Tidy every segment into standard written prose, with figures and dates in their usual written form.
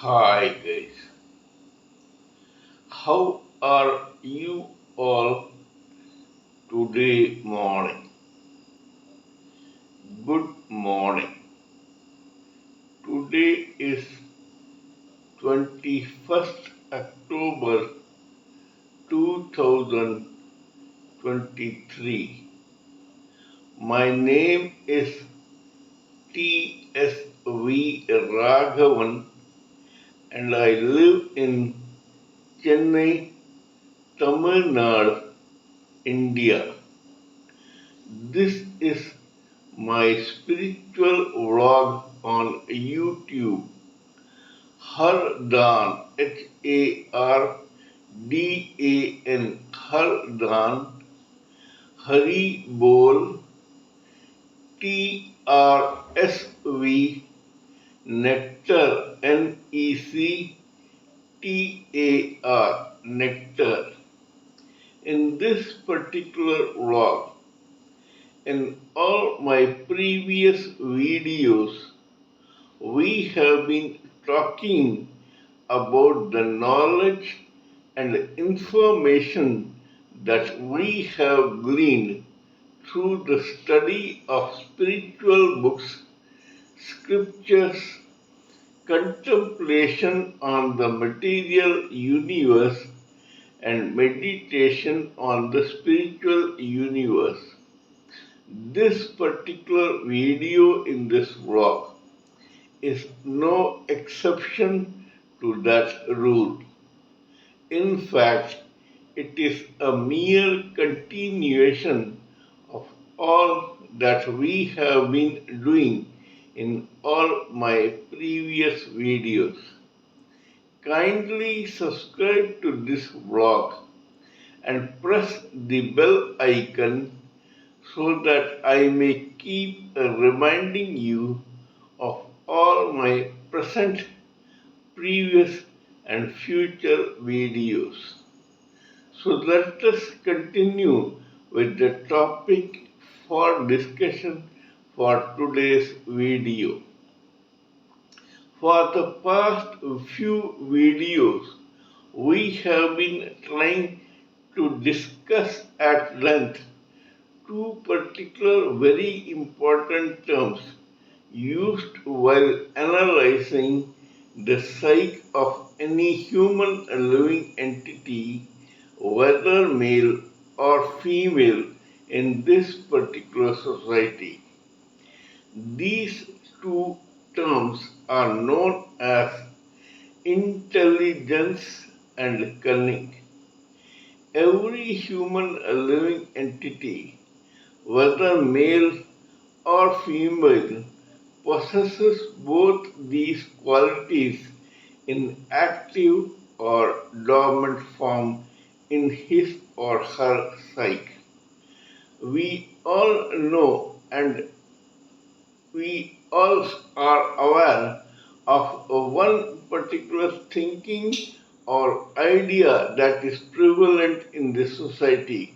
Hi guys, how are you all today morning? Good morning. Today is 21st October 2023. My name is T.S.V. Raghavan and I live in Chennai, Tamil Nadu, India. This is my spiritual vlog on YouTube. Hardan, Hardan, Hardan, Haribol, TRSV, Nectar, NECTAR, Nectar. In this particular vlog, in all my previous videos, we have been talking about the knowledge and information that we have gleaned through the study of spiritual books, scriptures, contemplation on the material universe, and meditation on the spiritual universe. This particular video in this vlog is no exception to that rule. In fact, it is a mere continuation of all that we have been doing in all my previous videos. Kindly subscribe to this vlog and press the bell icon so that I may keep reminding you of all my present, previous and future videos. So let us continue with the topic for discussion for today's video. For the past few videos, we have been trying to discuss at length two particular very important terms used while analyzing the psyche of any human living entity, whether male or female, in this particular society. These two terms are known as intelligence and cunning. Every human living entity, whether male or female, possesses both these qualities in active or dormant form in his or her psyche. We all know and we all are aware of one particular thinking or idea that is prevalent in the society.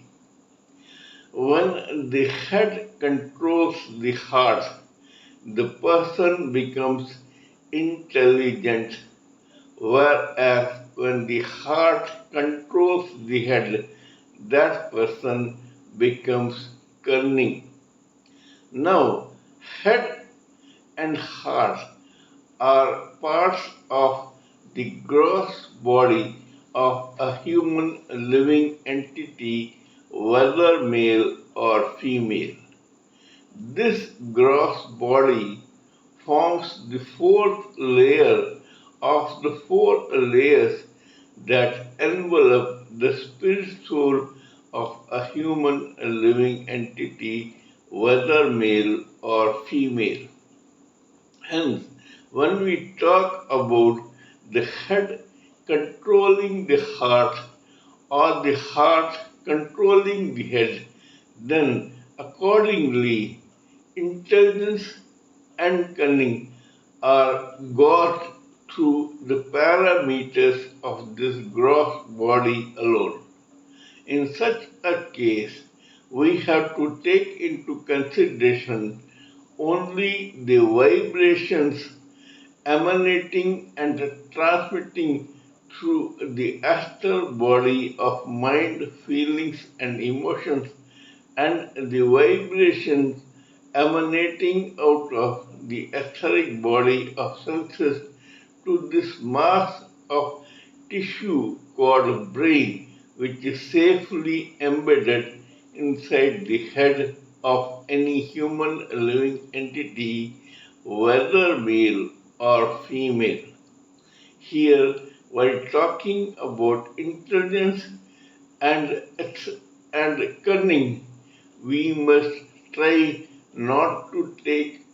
When the head controls the heart, the person becomes intelligent, whereas when the heart controls the head, that person becomes cunning. Now, head and heart are parts of the gross body of a human living entity, whether male or female. This gross body forms the fourth layer of the four layers that envelop the spirit soul of a human living entity, whether male or female. Hence, when we talk about the head controlling the heart or the heart controlling the head, then accordingly intelligence and cunning are got through the parameters of this gross body alone. In such a case, we have to take into consideration only the vibrations emanating and transmitting through the astral body of mind, feelings, and emotions, and the vibrations emanating out of the etheric body of senses to this mass of tissue called brain, which is safely embedded inside the head of any human living entity, whether male or female. Here, while talking about intelligence and, and cunning, we must try not to take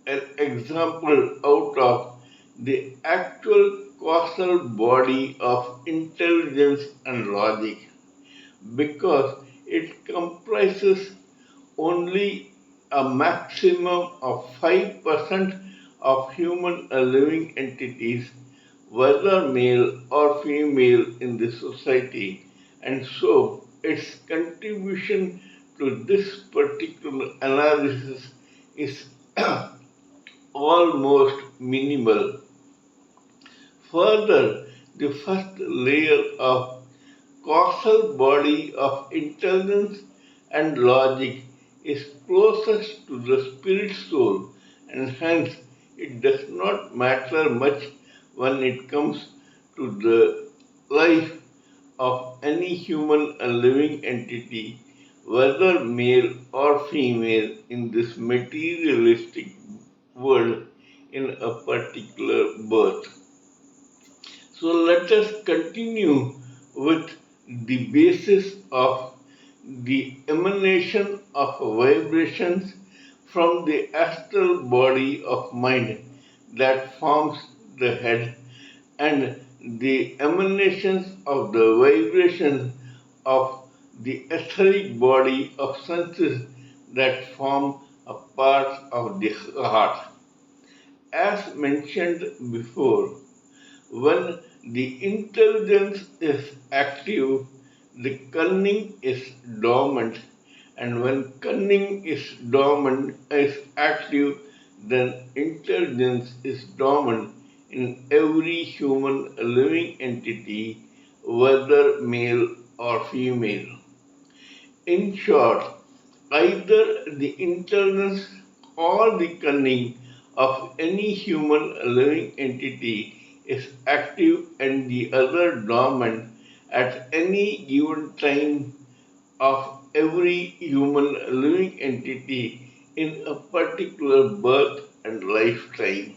an example out of the actual causal body of intelligence and logic because it comprises only a maximum of 5% of human living entities, whether male or female, in the society, and so its contribution to this particular analysis is almost minimal. Further, the first layer of causal body of intelligence and logic is closest to the spirit soul, and hence it does not matter much when it comes to the life of any human living entity, whether male or female, in this materialistic world in a particular birth. So let us continue with the basis of the emanation of vibrations from the astral body of mind that forms the head and the emanations of the vibrations of the etheric body of senses that form a part of the heart. As mentioned before, when the intelligence is active, the cunning is dormant, and when cunning is active, then intelligence is dormant in every human living entity, whether male or female. In short, either the intelligence or the cunning of any human living entity is active and the other dormant at any given time of every human living entity in a particular birth and lifetime.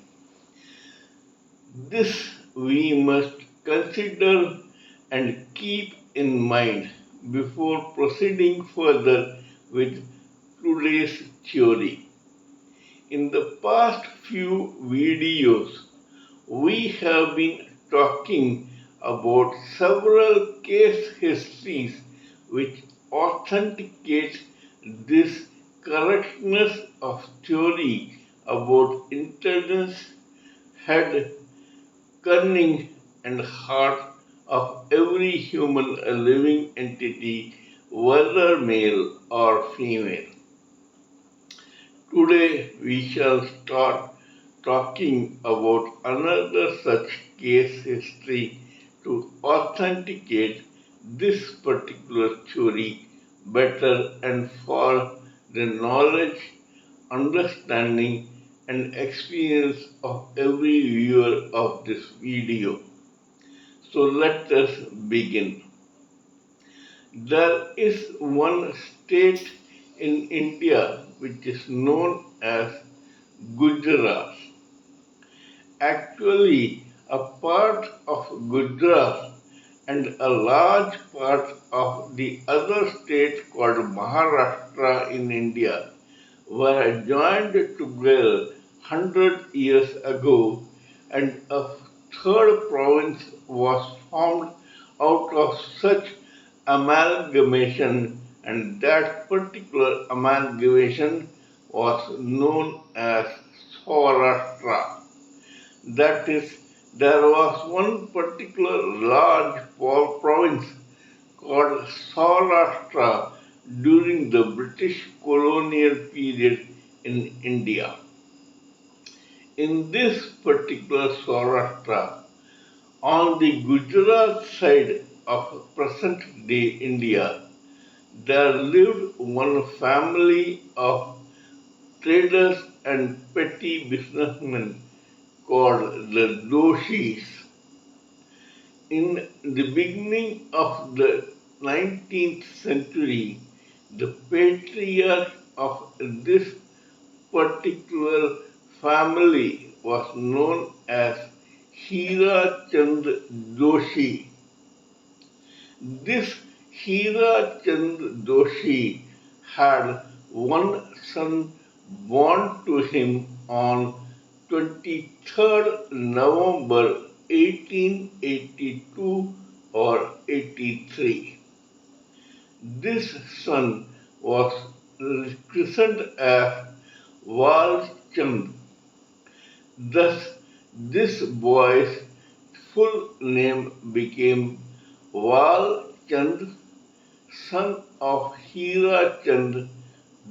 This we must consider and keep in mind before proceeding further with today's theory. In the past few videos, we have been talking about several case histories which authenticate this correctness of theory about intelligence, head, cunning, and heart of every human living entity, whether male or female. Today we shall start talking about another such case history to authenticate this particular theory better and for the knowledge, understanding, and experience of every viewer of this video. So let us begin. There is one state in India which is known as Gujarat. Actually, a part of Gujarat and a large part of the other state called Maharashtra in India were joined together 100 years ago, and a third province was formed out of such amalgamation, and that particular amalgamation was known as Saurashtra. That is, there was one particular large province called Saurashtra during the British colonial period in India. In this particular Saurashtra, on the Gujarat side of present day India, there lived one family of traders and petty businessmen called the Doshis. In the beginning of the 19th century, the patriarch of this particular family was known as Hirachand Doshi. This Hirachand Doshi had one son born to him on 23rd November 1882 or 83. This son was christened as Walchand. Thus, this boy's full name became Walchand, son of Hirachand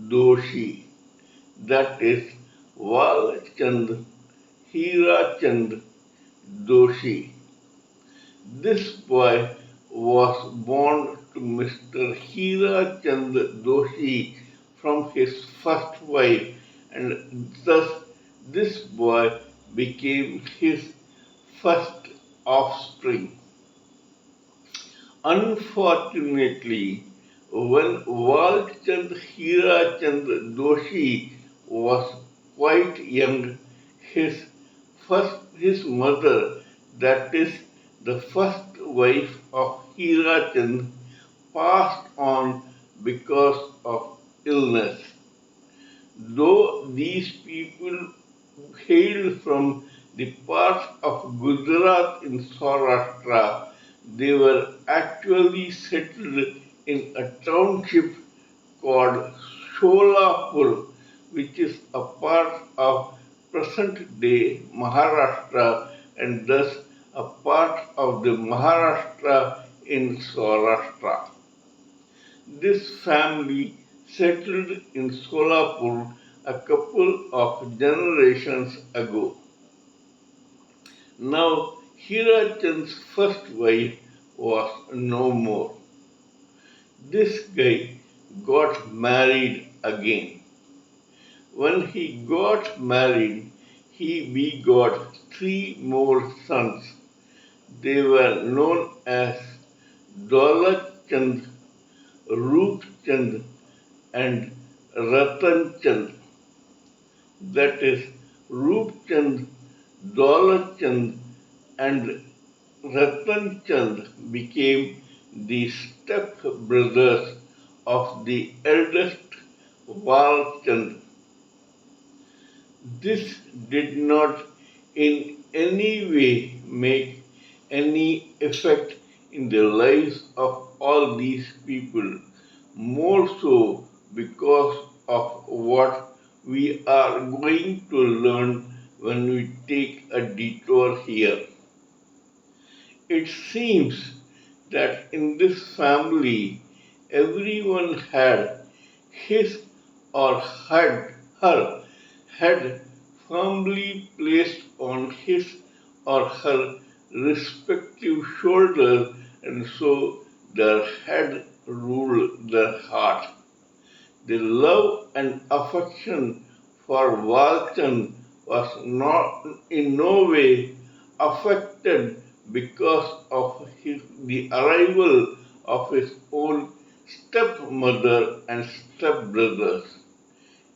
Doshi. That is Walchand Hirachand Doshi. This boy was born to Mr. Hirachand Doshi from his first wife, and thus this boy became his first offspring. Unfortunately, when Walchand Hirachand Doshi was quite young, his mother, that is the first wife of Hirachand, passed on because of illness. Though these people hailed from the part of Gujarat in Saurashtra, they were actually settled in a township called Sholapur, which is a part of present-day Maharashtra and thus a part of the Maharashtra in Saurashtra. This family settled in Solapur a couple of generations ago. Now, Hirachand's first wife was no more. This guy got married again. When he got married, he begot three more sons. They were known as Daulatchand, Roopchand, and Ratanchand. That is, Roopchand, Daulatchand, and Ratanchand became the step-brothers of the eldest Walchand. This did not in any way make any effect in the lives of all these people, more so because of what we are going to learn when we take a detour here. It seems that in this family, everyone had his or her head firmly placed on his or her respective shoulders, and so their head ruled their heart. The love and affection for Walchand was not in no way affected because of the arrival of his own stepmother and stepbrothers.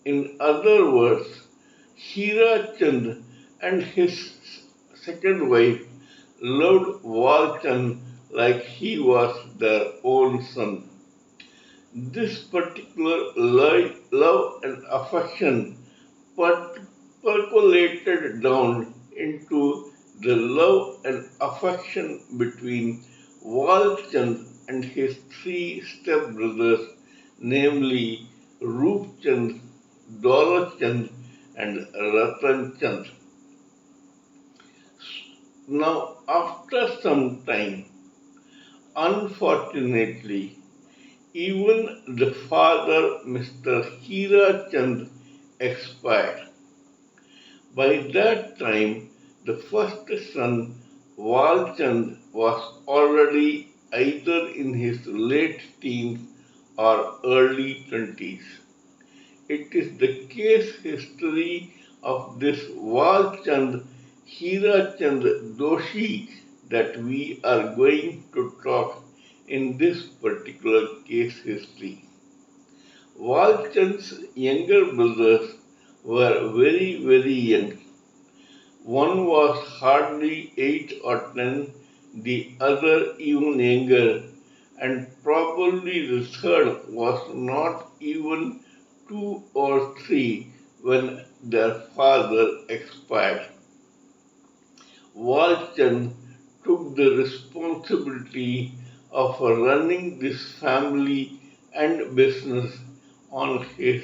In other words, Hirachand and his second wife loved Walchand like he was their own son. This particular love and affection percolated down into the love and affection between Walchand and his three stepbrothers, namely Roopchand, Daulatchand, and Ratanchand. Now, after some time, unfortunately, even the father, Mr. Hirachand, expired. By that time, the first son, Walchand, was already either in his late teens or early 20s. It is the case history of this Walchand Hirachand Doshi that we are going to talk in this particular case history. Walchand's younger brothers were very young. One was hardly 8 or 10, the other even younger, and probably the third was not even 2 or 3 when their father expired. Walchand took the responsibility of running this family and business on his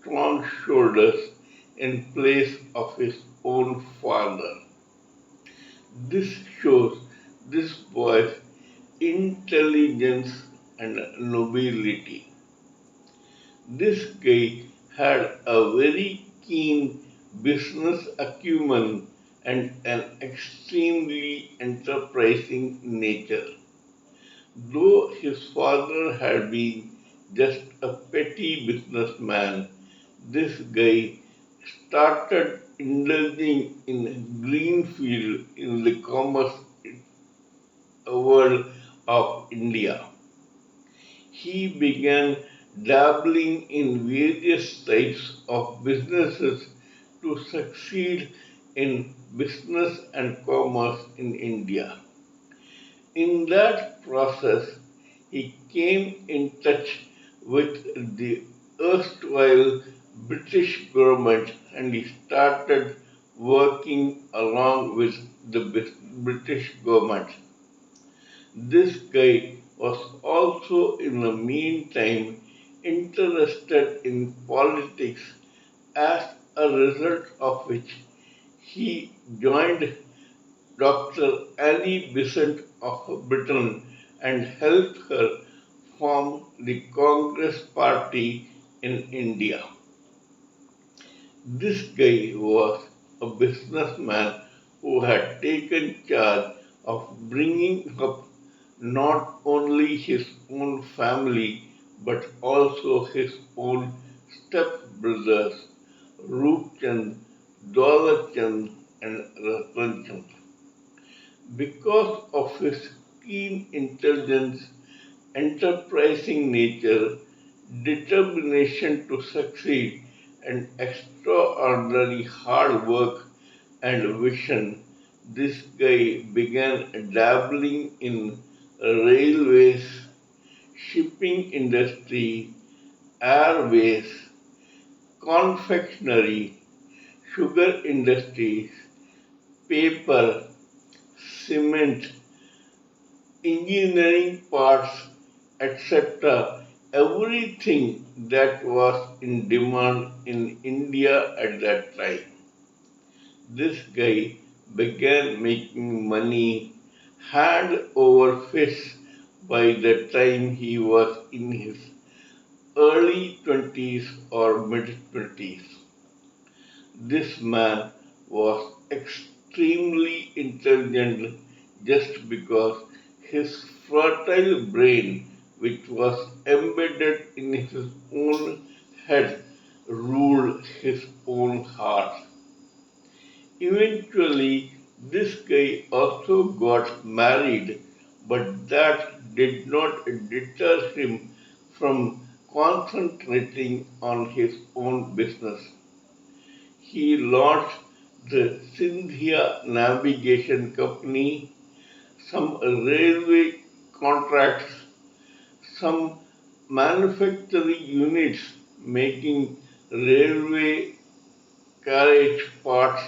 strong shoulders in place of his own father. This shows this boy's intelligence and nobility. This guy had a very keen business acumen and an extremely enterprising nature. Though his father had been just a petty businessman, this guy started indulging in greenfield in the commerce world of India. He began dabbling in various types of businesses to succeed in business and commerce in India. In that process, he came in touch with the erstwhile British government and he started working along with the British government. This guy was also in the meantime interested in politics, as a result of which he joined Dr. Annie Besant of Britain and helped her form the Congress Party in India. This guy was a businessman who had taken charge of bringing up not only his own family but also his own stepbrothers, Roopchand, Daulachand, and Ratanchand. Because of his keen intelligence, enterprising nature, determination to succeed, and extraordinary hard work and vision, this guy began dabbling in railways, shipping industry, airways, confectionery, sugar industries, paper, cement, engineering parts, etc. Everything that was in demand in India at that time. This guy began making money hand over fist by the time he was in his early 20s or mid 20s. This man was extremely intelligent just because his fertile brain, which was embedded in his own head, ruled his own heart. Eventually, this guy also got married, but that did not deter him from concentrating on his own business. He launched the Sindhya Navigation Company, some railway contracts, some manufacturing units making railway carriage parts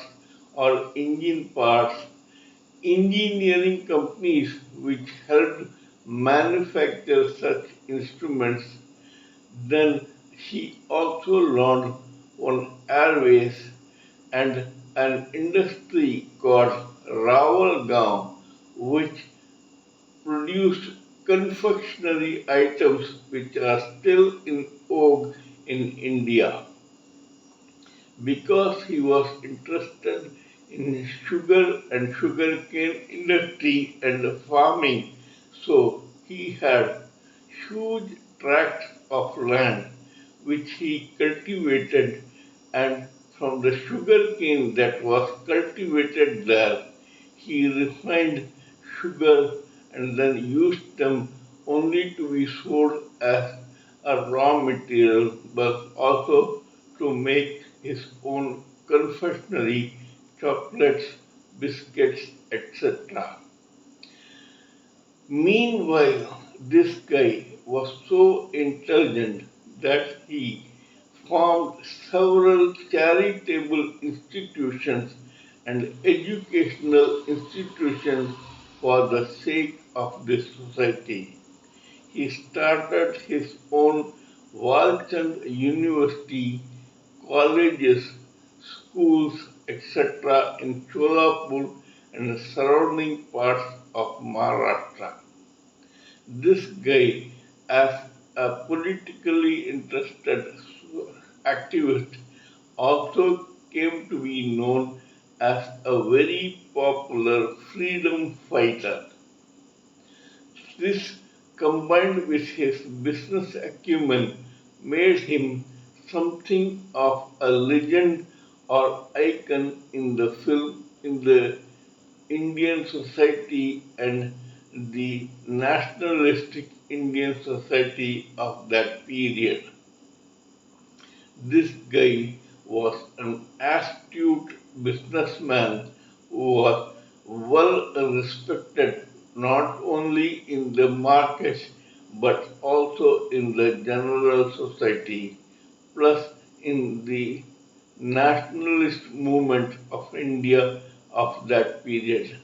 or engine parts, engineering companies which helped manufacture such instruments. Then he also launched on airways and an industry called Rawalgaon, which produced confectionery items which are still in vogue in India. because he was interested in sugar and sugarcane industry and farming. So he had huge tracts of land which he cultivated, and from the sugarcane that was cultivated there, he refined sugar and then used them only to be sold as a raw material, but also to make his own confectionery, chocolates, biscuits, etc. Meanwhile, this guy was so intelligent that he formed several charitable institutions and educational institutions for the sake of this society. He started his own Walchand University, colleges, schools, etc. in Cholapur and surrounding parts of Maharashtra. This guy, as a politically interested activist, also came to be known as a very popular freedom fighter. This, combined with his business acumen, made him something of a legend or icon in the Indian society and the nationalistic Indian society of that period. This guy was an astute businessman who was well respected not only in the markets but also in the general society, plus in the nationalist movement of India of that period.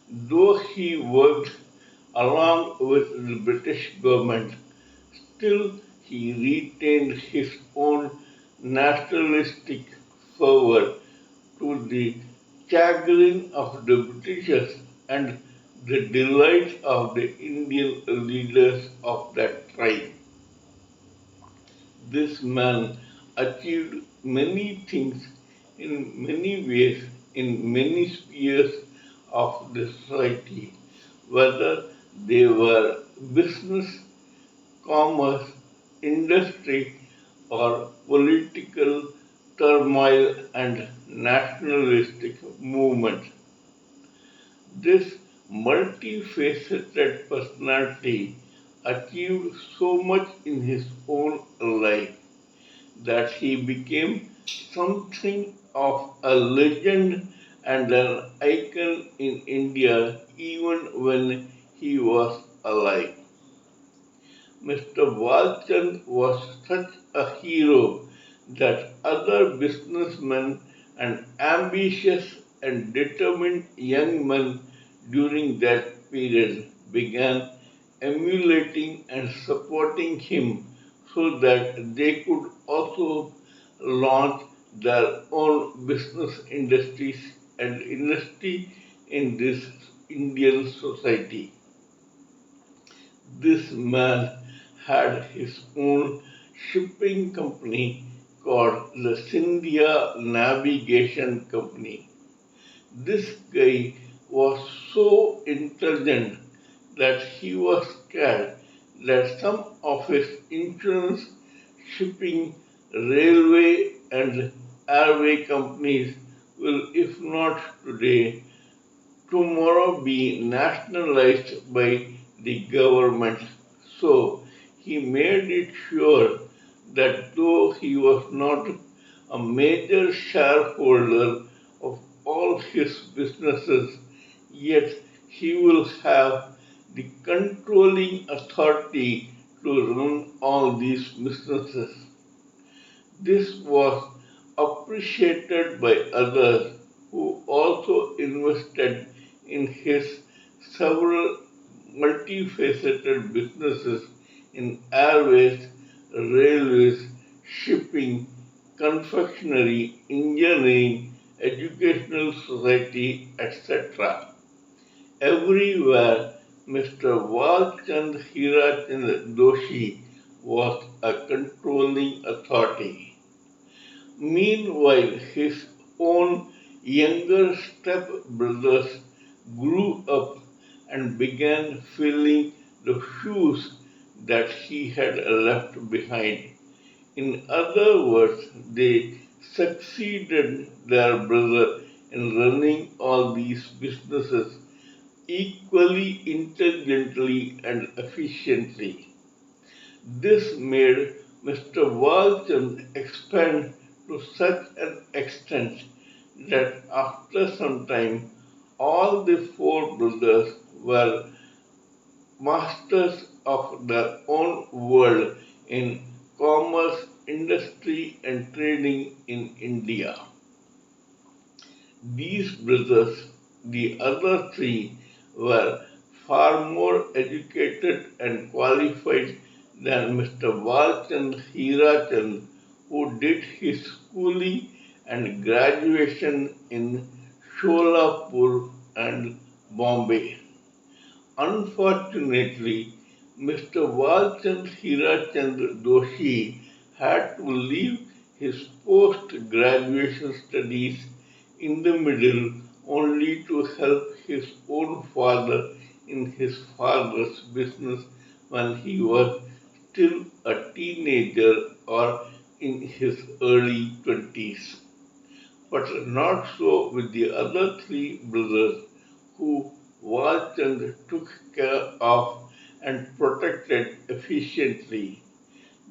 Though he worked along with the British government, still he retained his own nationalistic fervor to the chagrin of the Britishers and the delight of the Indian leaders of that time. This man achieved many things in many ways in many spheres of the society, whether they were business, commerce, industry, or political turmoil and nationalistic movement. This multifaceted personality achieved so much in his own life that he became something of a legend and an icon in India even when he was alive. Mr. Walchand was such a hero that other businessmen and ambitious and determined young men during that period began emulating and supporting him so that they could also launch their own business industries and industry in this Indian society. This man had his own shipping company called the Sindhya Navigation Company. This guy was so intelligent that he was scared that some of his insurance, shipping, railway, and airway companies will, if not today, tomorrow be nationalized by the government. So he made it sure that though he was not a major shareholder of all his businesses, yet he will have the controlling authority to run all these businesses. This was appreciated by others who also invested in his several multifaceted businesses in airways, railways, shipping, confectionery, engineering, educational society, etc. Everywhere, Mr. Walchand Hirachand Doshi was a controlling authority. Meanwhile, his own younger step-brothers grew up and began filling the shoes that he had left behind. In other words, they succeeded their brother in running all these businesses equally intelligently and efficiently. This made Mr. Walchand expand to such an extent that after some time all the four brothers were masters of their own world in commerce, industry, and trading in India. These brothers, the other three, were far more educated and qualified than Mr. Walchand Hirachand, who did his schooling and graduation in Sholapur and Bombay. Unfortunately, Mr. Walchand Hirachand Doshi had to leave his post-graduation studies in the middle only to help his own father in his father's business when he was still a teenager or in his early 20s. But not so with the other three brothers who Walchand took care of and protected efficiently.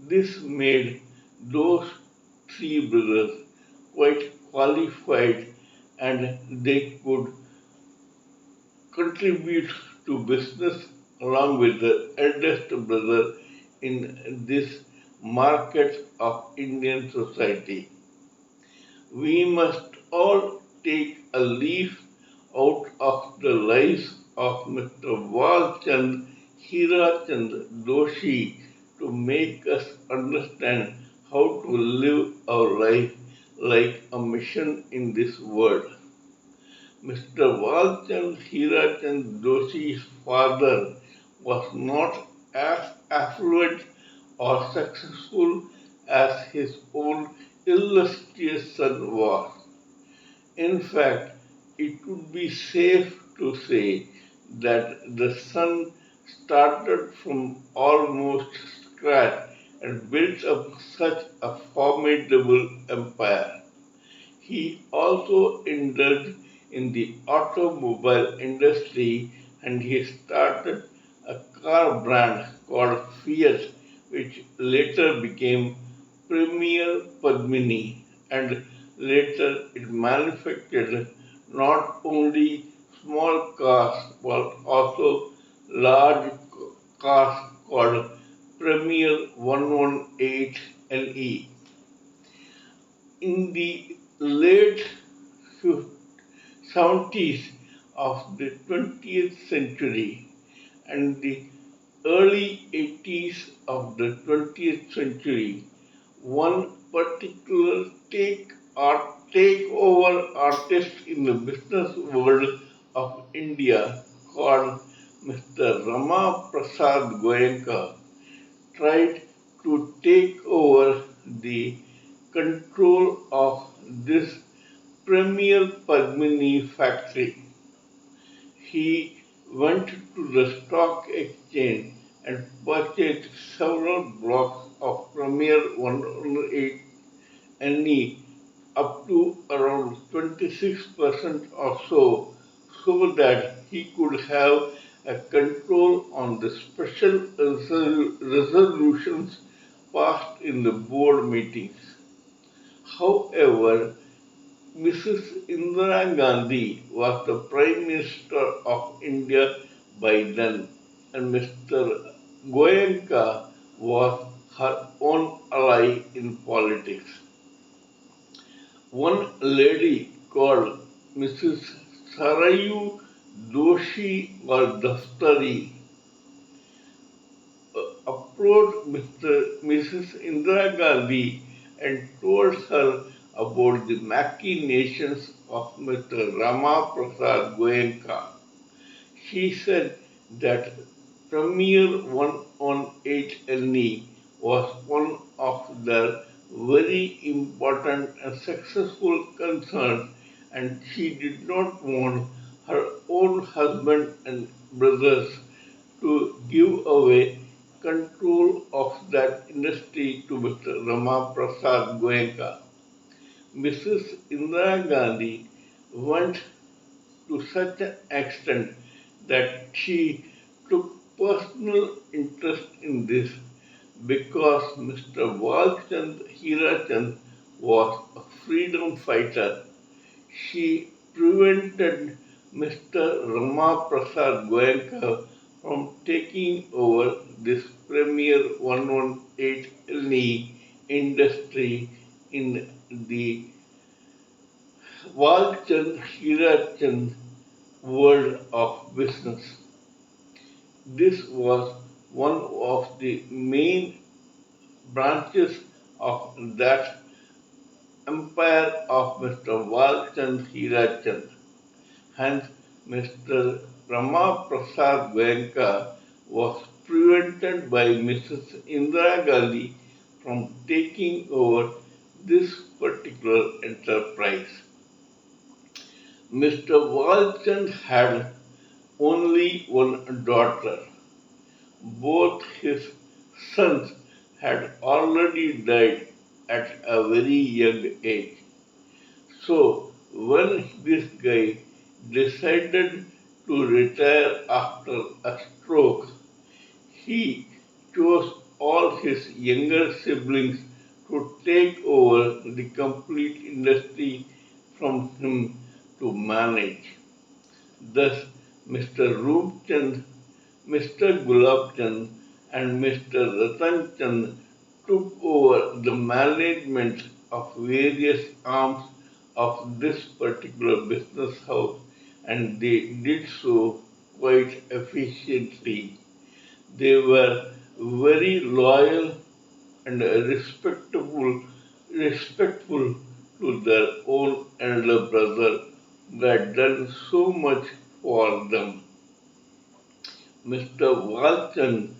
This made those three brothers quite qualified and they could contribute to business along with the eldest brother in this market of Indian society. We must all take a leaf out of the lives of Mr. Walchand Hirachand Doshi to make us understand how to live our life like a mission in this world. Mr. Walchand Hirachand Doshi's father was not as affluent or successful as his own illustrious son was. In fact, it would be safe to say that the son started from almost scratch and built up such a formidable empire. He also indulged in the automobile industry and he started a car brand called Fiat, which later became Premier Padmini, and later it manufactured not only small cars but also large cars called Premier 118 LE. In the late 70s of the 20th century and the early 80s of the 20th century, one particular takeover artist in the business world of India called Mr. Rama Prasad Goenka tried to take over the control of this premier Padmini factory. He went to the stock exchange and purchased several blocks of Premier 108 NE up to around 26% or so that he could have a control on the special resolutions passed in the board meetings. However, Mrs. Indira Gandhi was the Prime Minister of India by then, and Mr. Goenka was her own ally in politics. One lady called Mrs. Sarayu Doshi or Daftari approached Mrs. Indira Gandhi and told her about the machinations of Mr. Rama Prasad Goenka. She said that Premier 118 LE was one of their very important and successful concern, and she did not want her own husband and brothers to give away control of that industry to Mr. Rama Prasad Goenka. Mrs. Indira Gandhi went to such an extent that she took personal interest in this because Mr. Walchand Hirachand was a freedom fighter. She prevented Mr. Rama Prasad Goenka from taking over this premier 118 industry in the Walchand Hirachand world of business. This was one of the main branches of that empire of Mr. Walchand Hirachand. Hence, Mr. Rama Prasad Goenka was prevented by Mrs. Indira Gandhi from taking over this particular enterprise. Mr. Walchand had only one daughter. Both his sons had already died at a very young age. So, when this guy decided to retire after a stroke, he chose all his younger siblings to take over the complete industry from him to manage. Thus, Mr. Roopchand, Mr. Gulabchand, and Mr. Ratanchand took over the management of various arms of this particular business house, and they did so quite efficiently. They were very loyal and respectful to their own elder brother who had done so much for them. Mr. Walchand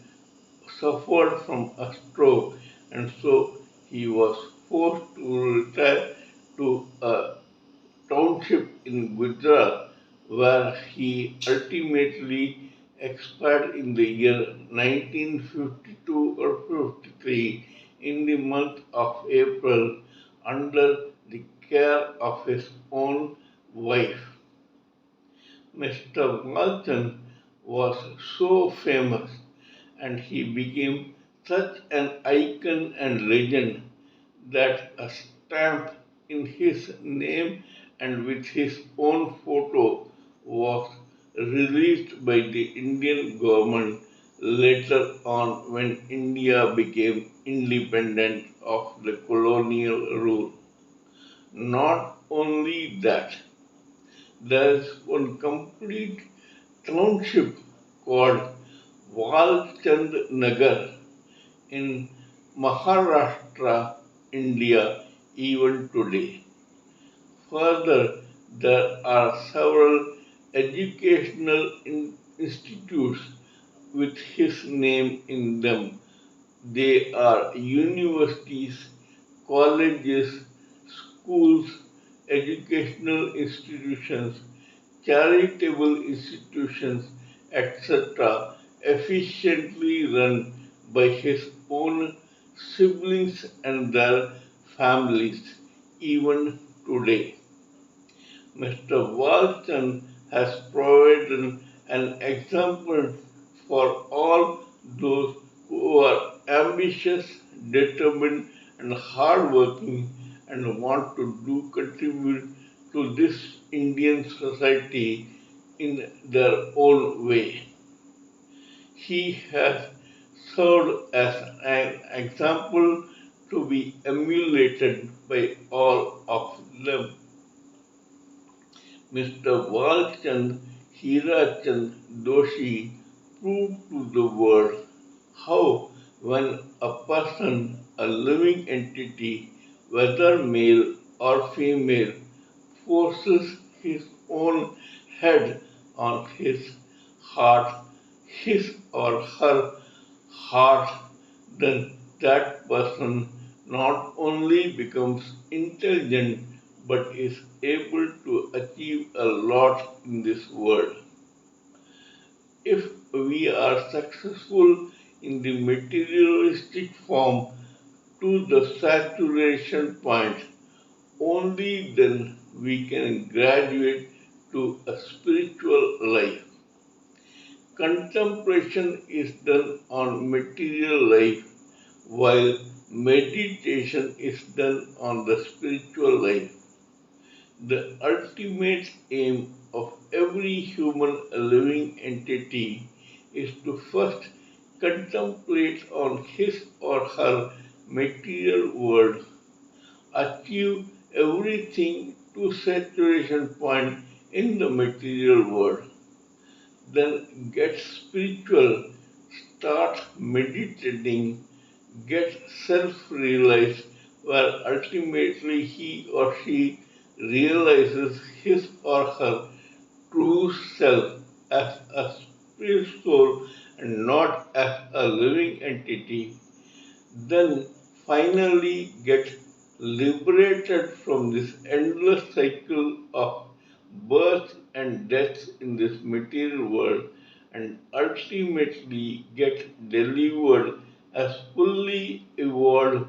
suffered from a stroke, and so he was forced to retire to a township in Gujarat, where he ultimately expired in the year 1952 or 53 in the month of April under the care of his own wife. Mr. Walton was so famous and he became such an icon and legend that a stamp in his name and with his own photo was released by the Indian government later on when India became independent of the colonial rule. Not only that, there is one complete township called Walchand Nagar in Maharashtra, India, even today. Further, there are several educational institutes with his name in them. They are universities, colleges, schools, educational institutions, charitable institutions, etc., efficiently run by his own siblings and their families, even today. Mr. Walton has provided an example for all those who are ambitious, determined, and hardworking and want to do contribute to this Indian society in their own way. He has served as an example to be emulated by all of them. Mr. Walchand Hirachand Doshi proved to the world how, when a person, a living entity, whether male or female, forces his own head on heart, his or her heart, then that person not only becomes intelligent but is able to achieve a lot in this world. If we are successful in the materialistic form to the saturation point, only then we can graduate to a spiritual life. Contemplation is done on material life, while meditation is done on the spiritual life. The ultimate aim of every human living entity is to first contemplate on his or her material world, achieve everything to saturation point in the material world, then get spiritual, start meditating, get self-realized, where ultimately he or she realizes his or her true self as a spirit soul and not as a living entity, then finally get liberated from this endless cycle of birth and death in this material world and ultimately get delivered as fully evolved,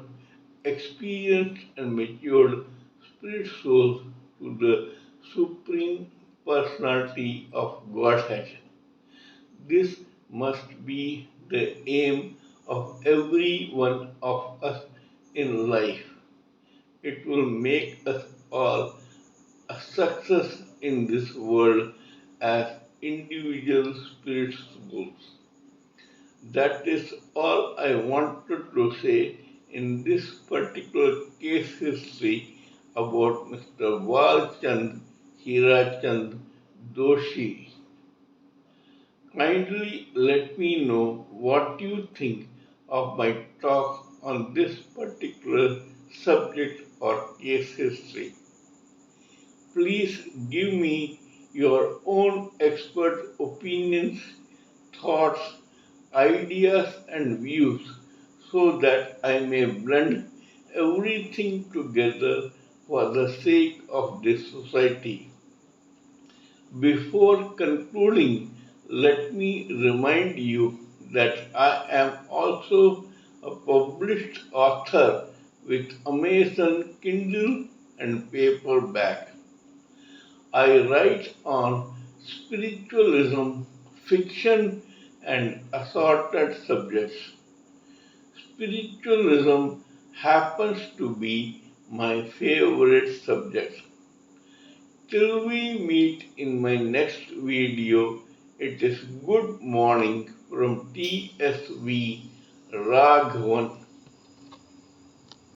experienced, and matured spirit souls to the Supreme Personality of Godhead. This must be the aim of every one of us in life. It will make us all a success in this world as individual spirit souls. That is all I wanted to say in this particular case history about Mr. Walchand Hirachand Doshi. Kindly let me know what you think of my talk on this particular subject or case history. Please give me your own expert opinions, thoughts, ideas, and views so that I may blend everything together for the sake of this society. Before concluding, let me remind you that I am also a published author with Amazon Kindle and paperback. I write on spiritualism, fiction, and assorted subjects. Spiritualism happens to be my favorite subject. Till we meet in my next video, it is good morning from TSV Raghavan.